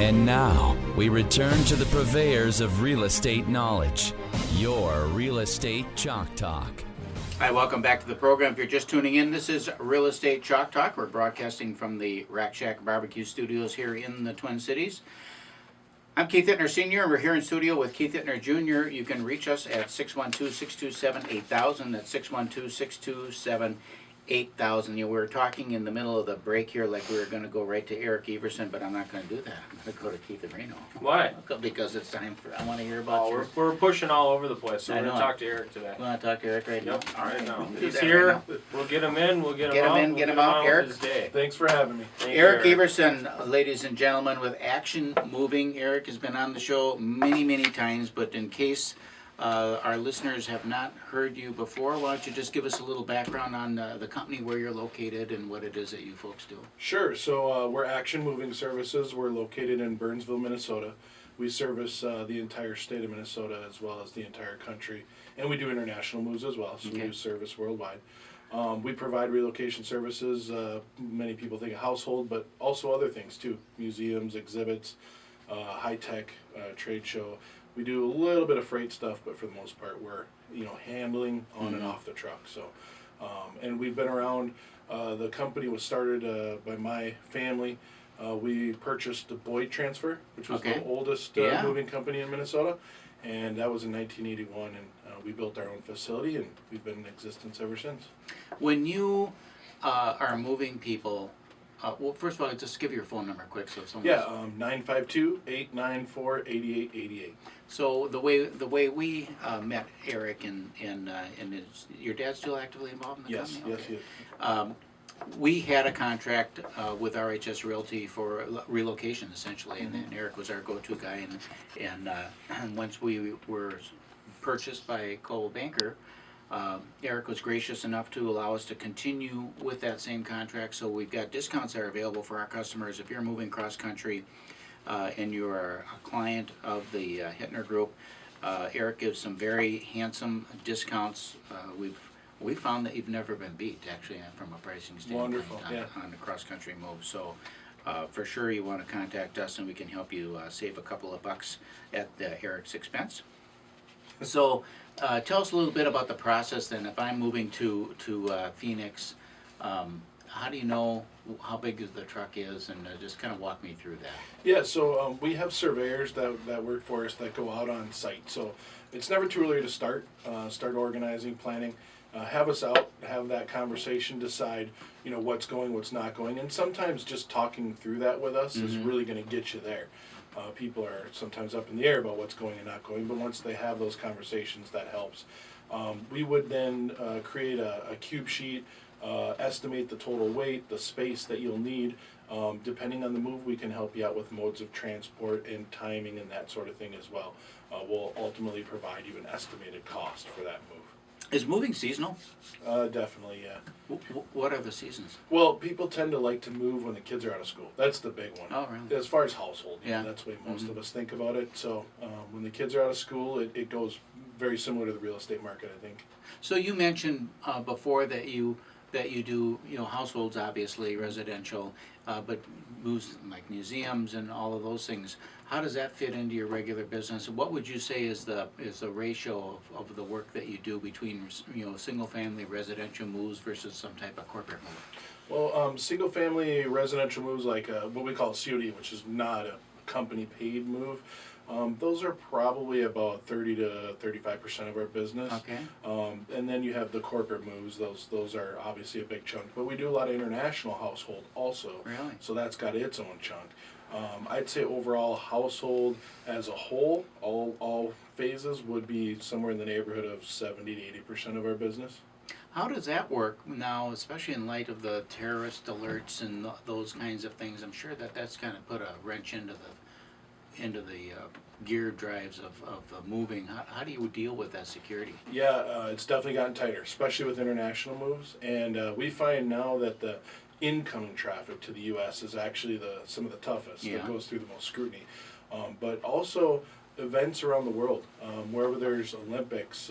And now, we return to the purveyors of real estate knowledge, your Real Estate Chalk Talk. Hi, welcome back to the program. If you're just tuning in, this is Real Estate Chalk Talk. We're broadcasting from the Rack Shack Barbecue Studios here in the Twin Cities. I'm Keith Hittner Sr., and we're here in studio with Keith Hittner Jr. You can reach us at 612-627-8000. That's 612-627-8000. We were talking in the middle of the break here like we were going to go right to Eric Everson, but I'm not going to do that. I'm going to go to Keith and Reno. Why? Because it's time for, I want to hear about your... We're pushing all over the place, so I we're going know. to talk to Eric today. You want to talk to Eric right now? Yep, all right now. Do He's that here. right now. We'll get him in. We'll get him Get him out. in, We'll get him out, with Eric. his day. Thanks for having me. Thank you, Eric Everson, ladies and gentlemen, with Action Moving. Eric has been on the show many, many times, but in case our listeners have not heard you before, why don't you just give us a little background on the company, where you're located, and what it is that you folks do. Sure. So we're Action Moving Services. We're located in Burnsville, Minnesota. We service the entire state of Minnesota as well as the entire country. And we do international moves as well, so Okay. we do service worldwide. We provide relocation services. Many people think of household, but also other things too. Museums, exhibits, high-tech, trade show. We do a little bit of freight stuff, but for the most part, we're handling on and off the truck. So, and we've been around. The company was started by my family. We purchased the Boyd Transfer, which was Okay. the oldest Yeah. moving company in Minnesota, and that was in 1981. And we built our own facility, and we've been in existence ever since. When you are moving people, well, first of all, just give your phone number quick so someone. Yeah, 952-894-8888. So the way we met Eric and is your dad still actively involved in the Yes, company? yes, Okay. yes. We had a contract with RHS Realty for relocation, essentially, and Eric was our go-to guy. And once we were purchased by Coldwell Banker, Eric was gracious enough to allow us to continue with that same contract. So we've got discounts that are available for our customers. If you're moving cross-country and you're a client of the Hittner Group, Eric gives some very handsome discounts. We've found that you've never been beat, actually, from a pricing standpoint. Wonderful, yeah. On the cross-country move. So for sure you want to contact us and we can help you save a couple of bucks at Eric's expense. So tell us a little bit about the process then. If I'm moving to Phoenix, how do you know how big the truck is, and just kind of walk me through that. Yeah, so we have surveyors that work for us that go out on site. So it's never too early to start organizing, planning. Have us out, have that conversation, decide what's going, what's not going, and sometimes just talking through that with us is really going to get you there. People are sometimes up in the air about what's going and not going, but once they have those conversations, that helps. We would then create a cube sheet, estimate the total weight, the space that you'll need. Depending on the move, we can help you out with modes of transport and timing and that sort of thing as well. We'll ultimately provide you an estimated cost for that move. Is moving seasonal? Definitely, yeah. What are the seasons? Well, people tend to like to move when the kids are out of school. That's the big one. Oh, really? As far as household, Yeah. that's the way most of us think about it. So when the kids are out of school, it goes very similar to the real estate market, I think. So you mentioned before that you do households, obviously residential, but moves like museums and all of those things. How does that fit into your regular business? What would you say is the ratio of the work that you do between single family residential moves versus some type of corporate move? Well, single family residential moves like what we call a COD, which is not a company paid move. Those are probably about 30 to 35% of our business. Okay. And then you have the corporate moves. Those are obviously a big chunk. But we do a lot of international household also. Really? So that's got its own chunk. I'd say overall household as a whole, all phases would be somewhere in the neighborhood of 70 to 80% of our business. How does that work now, especially in light of the terrorist alerts and those kinds of things? I'm sure that's kind of put a wrench into the gear drives of moving. How do you deal with that security? Yeah, it's definitely gotten tighter, especially with international moves. And we find now that the incoming traffic to the U.S. is actually some of the toughest. Yeah. That goes through the most scrutiny. But also events around the world, wherever there's Olympics,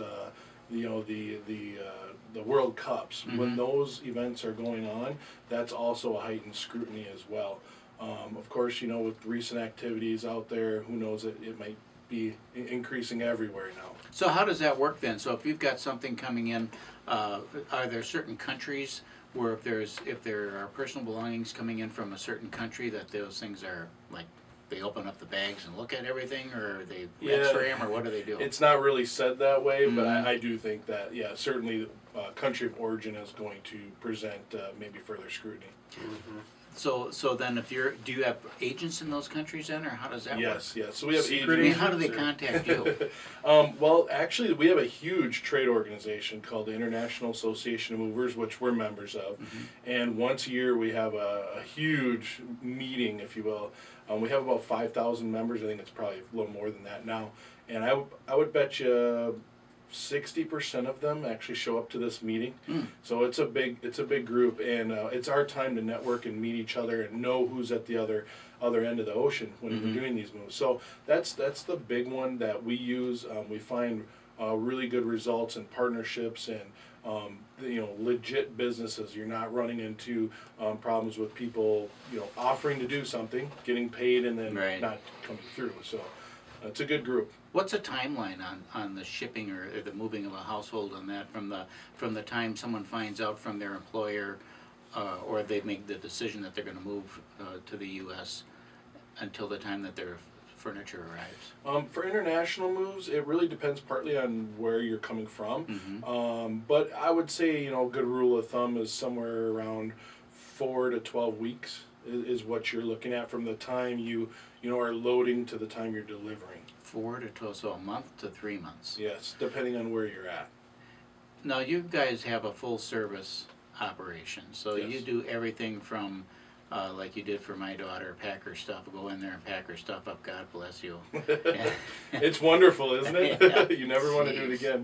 the World Cups. When those events are going on, that's also a heightened scrutiny as well. Of of course, with recent activities out there, who knows, it might be increasing everywhere now. So how does that work then? So if you've got something coming in, are there certain countries where if there are personal belongings coming in from a certain country that those things are like, they open up the bags and look at everything, or they X-ray them, or what do they do? It's not really said that way, but Mhm. I do think that, certainly country of origin is going to present maybe further scrutiny. So then do you have agents in those countries then, or how does that work? Yes. So we have Secret I mean, agents. how do they contact you? Well, actually, we have a huge trade organization called the International Association of Movers, which we're members of. And once a year, we have a huge meeting, if you will. We have about 5,000 members. I think it's probably a little more than that now. And I would bet you 60% of them actually show up to this meeting. So it's a big group, and it's our time to network and meet each other and know who's at the other end of the ocean when we're doing these moves. So that's the big one that we use. We find really good results and partnerships and legit businesses. You're not running into problems with people offering to do something, getting paid, and then Right. not coming through. So it's a good group. What's a timeline on the shipping or the moving of a household on that from the time someone finds out from their employer or they make the decision that they're going to move to the U.S. until the time that their furniture arrives? For international moves, it really depends partly on where you're coming from. But I would say, good rule of thumb is somewhere around 4 to 12 weeks is what you're looking at from the time you are loading to the time you're delivering. 4 to 12, so a month to 3 months. Yes, depending on where you're at. Now you guys have a full service operation, so Yes. you do everything from like you did for my daughter, pack her stuff, go in there and pack her stuff up. God bless you. It's wonderful, isn't it? Yeah. You never want to do it Jeez.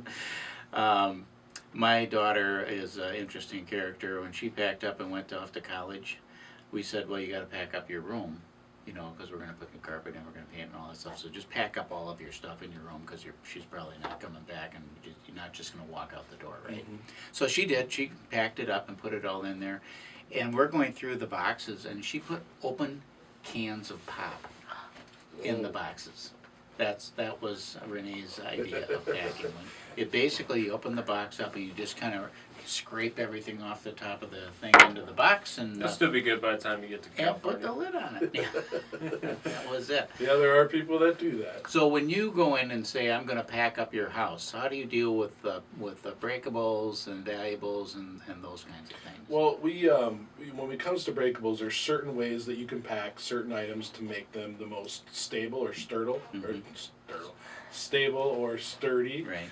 again. My daughter is an interesting character. When she packed up and went off to college, we said, well, you got to pack up your room, because we're going to put new carpet in, we're going to paint and all that stuff. So just pack up all of your stuff in your room because she's probably not coming back, and you're not just going to walk out the door, right? So she did. She packed it up and put it all in there. And we're going through the boxes, and she put open cans of pop in the boxes. That was Renee's idea of packing. Basically, you open the box up and you just kind of scrape everything off the top of the thing into the box, and It'll still be good by the time you get to and put California. the lid on it. Yeah. That was it. Yeah, there are people that do that. So when you go in and say, I'm going to pack up your house, how do you deal with the breakables and valuables and those kinds of things? Well, when it comes to breakables, there's certain ways that you can pack certain items to make them the most stable or stable or sturdy. Right.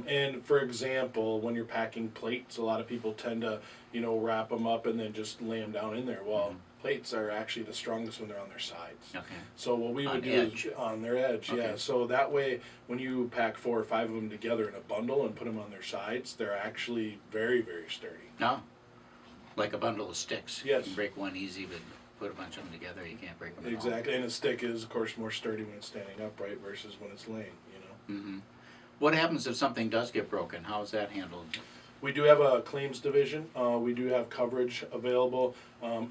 And for example, when you're packing plates, a lot of people tend to, wrap them up and then just lay them down in there. Well, plates are actually the strongest when they're on their sides. Okay. So what we would On do edge. is on their edge, Okay. yeah. So that way, when you pack 4 or 5 of them together in a bundle and put them on their sides, they're actually very, very sturdy. No. Like a bundle of sticks. Yes. You can break one easy, but put a bunch of them together, you can't break them at all. Exactly, and a stick is, of course, more sturdy when it's standing upright versus when it's laying. Mm-hmm. What happens if something does get broken? How is that handled? We do have a claims division. We do have coverage available.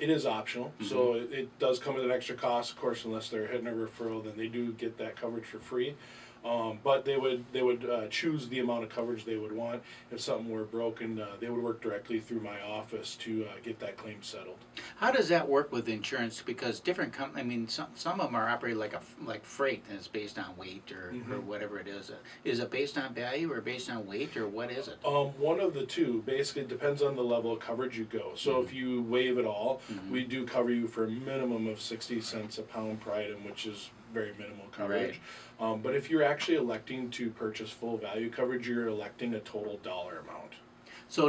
It is optional, so it does come at an extra cost, of course, unless they're hitting a referral. Then they do get that coverage for free. But they would choose the amount of coverage they would want. If something were broken, they would work directly through my office to get that claim settled. How does that work with insurance? Because different some of them are operated like freight, and it's based on weight or whatever it is. Is it based on value or based on weight, or what is it? One of the two. Basically, it depends on the level of coverage you go. So if you waive it all, we do cover you for a minimum of 60 cents a pound per item, which is very minimal coverage. But if you're actually electing to purchase full value coverage, you're electing a total dollar amount. So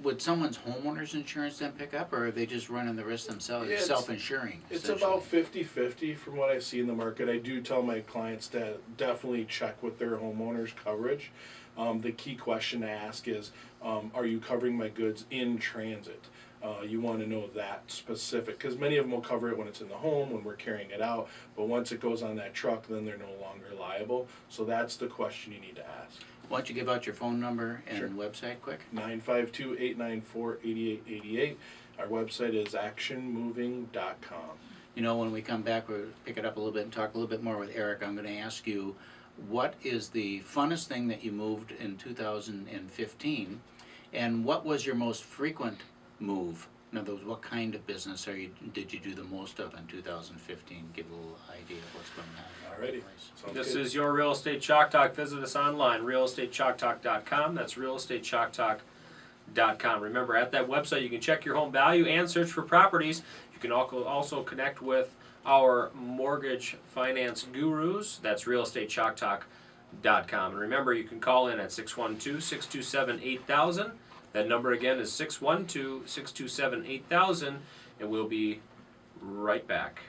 would someone's homeowner's insurance then pick up, or are they just running the risk themselves, It's- self-insuring? It's essentially? about 50-50 from what I see in the market. I do tell my clients to definitely check with their homeowner's coverage. The key question to ask is, are you covering my goods in transit? You want to know that specific, because many of them will cover it when it's in the home, when we're carrying it out, but once it goes on that truck, then they're no longer liable. So that's the question you need to ask. Why don't you give out your phone number and Sure. website quick? 952-894-8888. Our website is actionmoving.com. You know, when we come back, we'll pick it up a little bit and talk a little bit more with Eric. I'm going to ask you, what is the funnest thing that you moved in 2015, and what was your most frequent move? In other words, what kind of business did you do the most of in 2015? Give a little idea of what's going on. Alrighty. Sounds This good. is your Real Estate Chalk Talk. Visit us online, realestatechalktalk.com. That's realestatechalktalk.com. Remember, at that website, you can check your home value and search for properties. You can also connect with our mortgage finance gurus. That's realestatechalktalk.com. And remember, you can call in at 612-627-8000. That number again is 612-627-8000, and we'll be right back.